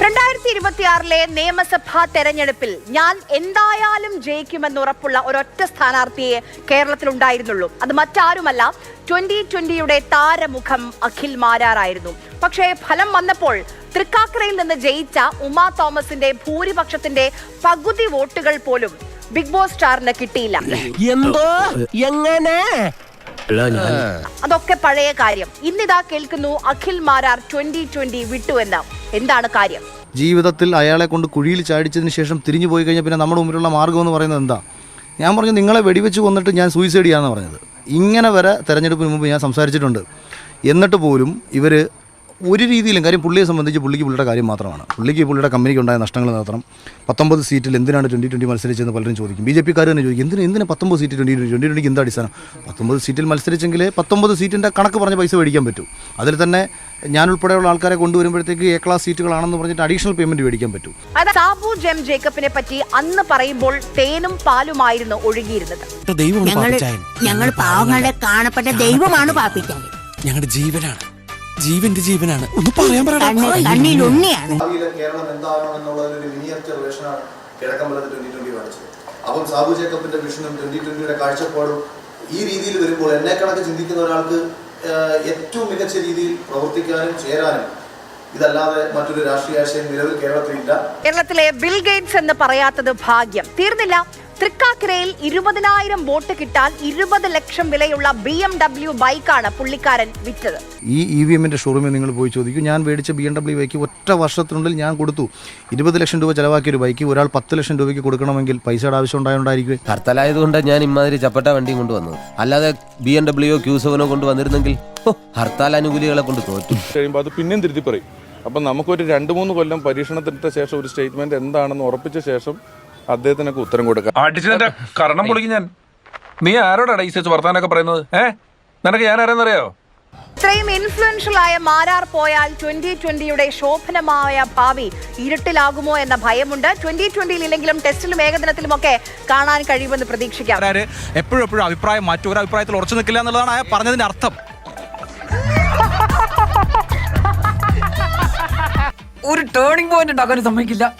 2026 നിയമസഭാ തെരഞ്ഞെടുപ്പിൽ ഞാൻ എന്തായാലും ജയിക്കുമെന്നുറപ്പുള്ള ഒരൊറ്റ സ്ഥാനാർത്ഥിയെ കേരളത്തിൽ ഉണ്ടായിരുന്നുള്ളൂ. അത് മറ്റാരുമല്ല, 2020യുടെ താരമുഖം അഖിൽ മാരാറായിരുന്നു. പക്ഷേ ഫലം വന്നപ്പോൾ തൃക്കാക്കരയിൽ നിന്ന് ജയിച്ച ഉമാ തോമസിന്റെ ഭൂരിപക്ഷത്തിന്റെ പകുതി വോട്ടുകൾ പോലും ബിഗ് ബോസ് സ്റ്റാറിന് കിട്ടിയില്ല. അതൊക്കെ പഴയ കാര്യം. ഇന്നിതാ കേൾക്കുന്നു അഖിൽ മാരാർ 2020 വിട്ടുവെന്ന്. എന്താണ് കാര്യം? ജീവിതത്തിൽ അയാളെ കൊണ്ട് കുഴിയിൽ ചാടിച്ചതിന് ശേഷം തിരിഞ്ഞു പോയി കഴിഞ്ഞാൽ പിന്നെ നമ്മുടെ മുമ്പിലുള്ള മാർഗ്ഗം എന്ന് പറയുന്നത് എന്താ? ഞാൻ പറഞ്ഞു, നിങ്ങളെ വെടിവെച്ച് കൊന്നിട്ട് ഞാൻ സൂയിസൈഡ് ചെയ്യാമെന്ന് പറഞ്ഞത്. ഇങ്ങനെ വരെ തെരഞ്ഞെടുപ്പിന് മുമ്പ് ഞാൻ സംസാരിച്ചിട്ടുണ്ട്. എന്നിട്ട് പോലും ഇവർ ഒരു രീതിയിലും, കാര്യം പുള്ളിയെ സംബന്ധിച്ച് പുള്ളിയുടെ കാര്യം മാത്രമാണ്. പുള്ളിയുടെ കമ്പനിക്ക് ഉണ്ടായ നഷ്ടങ്ങൾ മാത്രം. 19 സീറ്റിൽ എന്തിനാണ് 2020 മത്സരിച്ചതെന്ന് പലരും ചോദിക്കും. BJP-ക്കാർ തന്നെ ചോദിക്കും, എന്തിനാ 19 സീറ്റ് 2020 എന്താ അടിസ്ഥാനം? 19 സീറ്റിൽ മത്സരിച്ചെങ്കിൽ 19 സീറ്റിൻ്റെ കണക്ക് പറഞ്ഞ പൈസ മേടിക്കാൻ പറ്റും. അതിൽ തന്നെ ഞാൻ ഉൾപ്പെടെയുള്ള ആൾക്കാരെ കൊണ്ടുവരുമ്പോഴത്തേക്ക് A ക്ലാസ് സീറ്റുകളാണെന്ന് പറഞ്ഞിട്ട് അഡീഷണൽ പേയ്മെന്റ് മേടിക്കാൻ പറ്റും. സാബു ജെം ജേക്കബിനെ പറ്റി അന്ന് പറയുമ്പോൾ തേനും പാലുമായിരുന്നു ഒഴുകിയിരുന്നത്. ഞങ്ങൾ പാവങ്ങളുടെ കാണപ്പെട്ട ദൈവമാണ് പാപ്പിക്കാൻ. ഞങ്ങളുടെ ജീവന്റെ ജീവനാണ്. ഒന്ന് പറയാൻ കണ്ണിലുണ്ണിയാണ്. കേരളം എന്താകണം എന്നുള്ളൊരു മിനിയേച്ചർ വേഷനാണ് കിഴക്കമ്പലത്ത് 2020 കാണിച്ചത്. അപ്പം സാബു ജേക്കബിന്റെ വിഷനും 2020യുടെ കാഴ്ചപ്പാടും ഈ രീതിയിൽ വരുമ്പോൾ എന്നെ കണക്ക് ചിന്തിക്കുന്ന ഒരാൾക്ക് ഏറ്റവും മികച്ച രീതിയിൽ പ്രവർത്തിക്കാനും ചേരാനും ഇതല്ലാതെ മറ്റൊരു രാഷ്ട്രീയ ആശയം നിലവിൽ കേരളത്തിലില്ല. കേരളത്തിലെ ബിൽ ഗേറ്റ്സ് എന്ന് പറയാത്തത് ഭാഗ്യം. തീർന്നില്ല. തൃക്കാക്കരയിൽ 20,000 വോട്ട് കിട്ടാൻ 20 ലക്ഷം വിലയുള്ള BMW ബൈക്കാണ് പുള്ളിക്കാരൻ വിറ്റത്. ഈ EVM-ന്റെ ഷോറൂമിൽ നിങ്ങൾ പോയി ചോദിക്കും. ഞാൻ മേടിച്ച BMW ബൈക്ക് ഒറ്റ വർഷത്തിനുള്ളിൽ ഞാൻ കൊടുത്തു. 20 ലക്ഷം രൂപ ചെലവാക്കിയ ഒരു ബൈക്ക് ഒരാൾ 10 ലക്ഷം രൂപയ്ക്ക് കൊടുക്കണമെങ്കിൽ പൈസയുടെ ആവശ്യം ഉണ്ടായിരിക്കും. ഹർത്താലായതുകൊണ്ട് ഞാൻ ഇമാതിരി ചപ്പട്ട വണ്ടിയും കൊണ്ടുവന്നത്. അല്ലാതെ BMW Q7 കൊണ്ട് വന്നിരുന്നെങ്കിൽ ഹർത്താൽ അനുകൂലികളെ കൊണ്ട് തോറ്റു കഴിയുമ്പോൾ അത് പിന്നെയും തിരുത്തി പറയും. അപ്പം നമുക്കൊരു 2-3 കൊല്ലം പരീക്ഷണത്തിനിട്ട ശേഷം ഒരു സ്റ്റേറ്റ്മെന്റ് എന്താണെന്ന് ഉറപ്പിച്ച ശേഷം അദ്ദേഹത്തിനൊക്കെ ഉത്തരം കൊടുക്കാം. അടിച്ചതിന്റെ കരണം പൊളിക്കും ഞാൻ. നീ ആരോടാണ് ഈ വർത്താനൊക്കെ പറയുന്നത്? നിനക്ക് ഞാൻ ആരെന്നറിയോ? ഇത്രയും ഇൻഫ്ലുവൻഷ്യൽ ആയ മാരാർ പോയാൽ 2020യുടെ ശോഭനമായ ഭാവി ഇരുട്ടിലാകുമോ എന്ന ഭയമുണ്ട്. 2020യിൽ ഇല്ലെങ്കിലും ടെസ്റ്റിലും ഏകദിനത്തിലും ഒക്കെ കാണാൻ കഴിയുമെന്ന് പ്രതീക്ഷിക്കാം. എപ്പോഴും അഭിപ്രായം മാറ്റും, ഒരു അഭിപ്രായത്തിൽ ഉറച്ചു നിൽക്കില്ല എന്നുള്ളതാണ് പറഞ്ഞതിന്റെ അർത്ഥം. ഒരു ടേണിംഗ് പോയിന്റ് ഉണ്ടാക്കാൻ സമ്മതിക്കില്ല.